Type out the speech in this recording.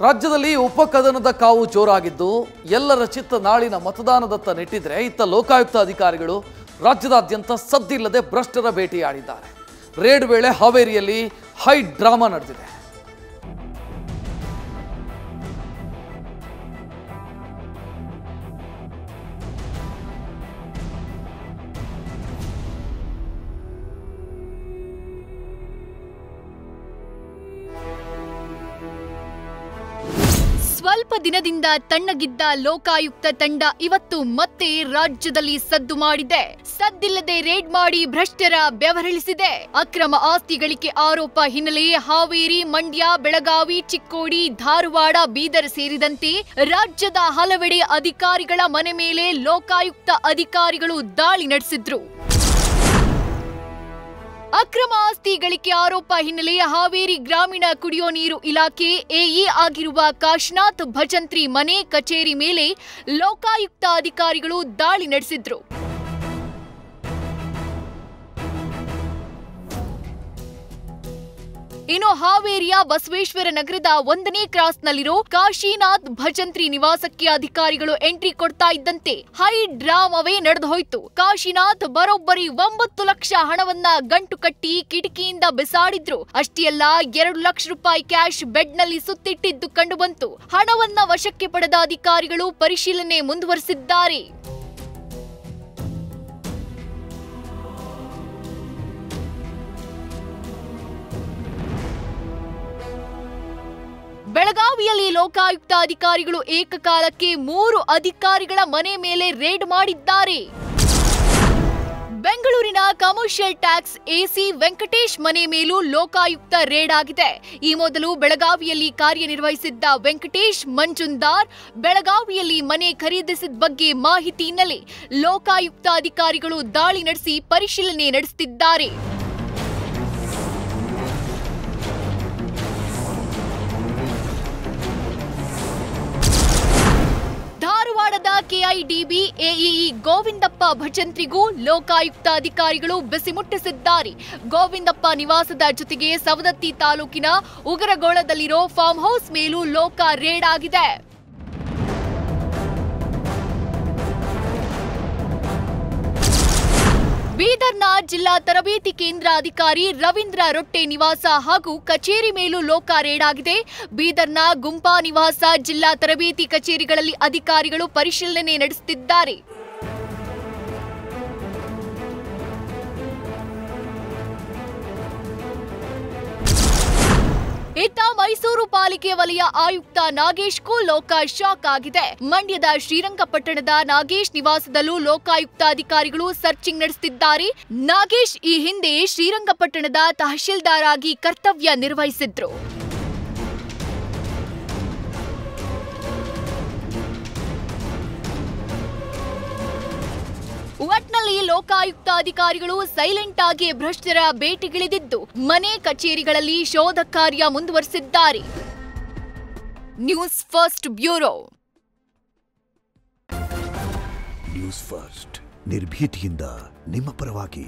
ರಾಜ್ಯದಲ್ಲಿ ಉಪಕದನದ ಕಾವು ಜೋರಾಗಿದ್ದು ಎಲ್ಲರ ಚಿತ್ತ ನಾಳಿನ ಮತದಾನದತ್ತ ನೆಟ್ಟಿದ್ರೆ ಇತ್ತ ಲೋಕಾಯುಕ್ತ ಅಧಿಕಾರಿಗಳು ರಾಜ್ಯದಾದ್ಯಂತ ಸದ್ದಿಲ್ಲದೆ ಭ್ರಷ್ಟರ ಭೇಟಿಯಾಡಿದ್ದಾರೆ. ರೇಡ್ ವೇಳೆ ಹಾವೇರಿಯಲ್ಲಿ ಹೈ ಡ್ರಾಮಾ ನಡೆದಿದೆ. ಸ್ವಲ್ಪ ದಿನದಿಂದ ತಣ್ಣಗಿದ್ದ ಲೋಕಾಯುಕ್ತ ತಂಡ ಇವತ್ತು ಮತ್ತೆ ರಾಜ್ಯದಲ್ಲಿ ಸದ್ದು ಮಾಡಿದೆ. ಸದ್ದಿಲ್ಲದೆ ರೇಡ್ ಮಾಡಿ ಭ್ರಷ್ಟರ ಬೆವರಿಳಿಸಿದೆ. ಅಕ್ರಮ ಆಸ್ತಿ ಗಳಿಕೆ ಆರೋಪ ಹಿನ್ನೆಲೆ ಹಾವೇರಿ, ಮಂಡ್ಯ, ಬೆಳಗಾವಿ, ಚಿಕ್ಕೋಡಿ, ಧಾರವಾಡ, ಬೀದರ್ ಸೇರಿದಂತೆ ರಾಜ್ಯದ ಹಲವೆಡೆ ಅಧಿಕಾರಿಗಳ ಮನೆ ಮೇಲೆ ಲೋಕಾಯುಕ್ತ ಅಧಿಕಾರಿಗಳು ದಾಳಿ ನಡೆಸಿದ್ರು. ಅಕ್ರಮ ಆಸ್ತಿ ಗಳಿಕೆ ಆರೋಪ ಹಿನ್ನೆಲೆ ಹಾವೇರಿ ಗ್ರಾಮೀಣ ಕುಡಿಯೋ ನೀರು ಇಲಾಖೆ ಎಇ ಆಗಿರುವ ಕಾಶಿನಾಥ್ ಭಜಂತ್ರಿ ಮನೆ, ಕಚೇರಿ ಮೇಲೆ ಲೋಕಾಯುಕ್ತ ಅಧಿಕಾರಿಗಳು ದಾಳಿ ನಡೆಸಿದ್ರು. ಇನ್ನು ಹಾವೇರಿಯ ಬಸವೇಶ್ವರ ನಗರದ 1ನೇ ಕ್ರಾಸ್ನಲ್ಲಿರೋ ಕಾಶಿನಾಥ್ ಭಜಂತ್ರಿ ನಿವಾಸಕ್ಕೆ ಅಧಿಕಾರಿಗಳು ಎಂಟ್ರಿ ಕೊಡ್ತಾ ಇದ್ದಂತೆ ಹೈ ಡ್ರಾಮಾವೇ ನಡೆದು ಹೋಯ್ತು. ಕಾಶಿನಾಥ್ ಬರೋಬ್ಬರಿ 9 ಲಕ್ಷ ಹಣವನ್ನ ಗಂಟು ಕಟ್ಟಿ ಕಿಟಕಿಯಿಂದ ಬಿಸಾಡಿದ್ರು. ಅಷ್ಟೇ ಅಲ್ಲ, 2 ಲಕ್ಷ ರೂಪಾಯಿ ಕ್ಯಾಶ್ ಬೆಡ್ನಲ್ಲಿ ಸುತ್ತಿಟ್ಟಿದ್ದು ಕಂಡುಬಂತು. ಹಣವನ್ನ ವಶಕ್ಕೆ ಪಡೆದ ಅಧಿಕಾರಿಗಳು ಪರಿಶೀಲನೆ ಮುಂದುವರೆಸಿದ್ದಾರೆ. ಬೆಳಗಾವಿಯಲ್ಲಿ ಲೋಕಾಯುಕ್ತ ಅಧಿಕಾರಿಗಳು ಏಕಕಾಲಕ್ಕೆ 3 ಅಧಿಕಾರಿಗಳ ಮನೆ ಮೇಲೆ ರೇಡ್ ಮಾಡಿದ್ದಾರೆ. ಬೆಂಗಳೂರಿನ ಕಮರ್ಷಿಯಲ್ ಟ್ಯಾಕ್ಸ್ ಎಸಿ ವೆಂಕಟೇಶ್ ಮನೆ ಮೇಲೂ ಲೋಕಾಯುಕ್ತ ರೇಡ್ ಆಗಿದೆ. ಈ ಮೊದಲು ಬೆಳಗಾವಿಯಲ್ಲಿ ಕಾರ್ಯನಿರ್ವಹಿಸಿದ್ದ ವೆಂಕಟೇಶ್ ಮಂಜುಂದಾರ್ ಬೆಳಗಾವಿಯಲ್ಲಿ ಮನೆ ಖರೀದಿಸಿದ ಬಗ್ಗೆ ಮಾಹಿತಿ ಹಿನ್ನೆಲೆ ಲೋಕಾಯುಕ್ತ ಅಧಿಕಾರಿಗಳು ದಾಳಿ ನಡೆಸಿ ಪರಿಶೀಲನೆ ನಡೆಸುತ್ತಿದ್ದಾರೆ. ಧಾರವಾಡದ ಕೆಐಡಿಬಿ ಎಇಇ ಗೋವಿಂದಪ್ಪ ಭಜಂತ್ರಿಗೂ ಲೋಕಾಯುಕ್ತ ಅಧಿಕಾರಿಗಳು ಬಿಸಿ ಮುಟ್ಟಿಸಿದ್ದಾರೆ. ಗೋವಿಂದಪ್ಪ ನಿವಾಸದ ಜೊತೆಗೆ ಸವದತ್ತಿ ತಾಲೂಕಿನ ಉಗರಗೋಳದಲ್ಲಿರೋ ಫಾರ್ಮ್ ಹೌಸ್ ಮೇಲೂ ಲೋಕ ರೇಡ್ ಆಗಿದೆ. ಬೀದರ್ನ ಜಿಲ್ಲಾ ತರಬೇತಿ ಕೇಂದ್ರ ಅಧಿಕಾರಿ ರವೀಂದ್ರ ರೊಟ್ಟೆ ನಿವಾಸ ಹಾಗೂ ಕಚೇರಿ ಮೇಲೂ ಲೋಕ ರೇಡ್ ಆಗಿದೆ. ಬೀದರ್ನ ಗುಂಪಾ ನಿವಾಸ, ಜಿಲ್ಲಾ ತರಬೇತಿ ಕಚೇರಿಗಳಲ್ಲಿ ಅಧಿಕಾರಿಗಳು ಪರಿಶೀಲನೆ ನಡೆಸುತ್ತಿದ್ದಾರೆ. ಇತ್ತ ಮೈಸೂರು ಪಾಲಿಕೆ ವಲಯ ಆಯುಕ್ತ ನಾಗೇಶ್ಗೂ ಲೋಕ ಶಾಕ್ ಆಗಿದೆ. ಮಂಡ್ಯದ ಶ್ರೀರಂಗಪಟ್ಟಣದ ನಾಗೇಶ್ ನಿವಾಸದಲ್ಲೂ ಲೋಕಾಯುಕ್ತ ಅಧಿಕಾರಿಗಳು ಸರ್ಚಿಂಗ್ ನಡೆಸುತ್ತಿದ್ದಾರೆ. ನಾಗೇಶ್ ಈ ಹಿಂದೆ ಶ್ರೀರಂಗಪಟ್ಟಣದ ತಹಶೀಲ್ದಾರ್ ಆಗಿ ಕರ್ತವ್ಯ ನಿರ್ವಹಿಸಿದ್ರು. ಒಟ್ನಲ್ಲಿ ಲೋಕಾಯುಕ್ತ ಅಧಿಕಾರಿಗಳು ಸೈಲೆಂಟ್ ಆಗಿ ಭ್ರಷ್ಟರ ಬೇಟೆಗಿಳಿದಿದ್ದು ಮನೆ, ಕಚೇರಿಗಳಲ್ಲಿ ಶೋಧ ಕಾರ್ಯ ಮುಂದುವರೆಸಿದ್ದಾರೆ. News first bureau. News first ನಿರ್ಭೀತಿಯಿಂದ ನಿಮ್ಮ ಪರವಾಗಿ.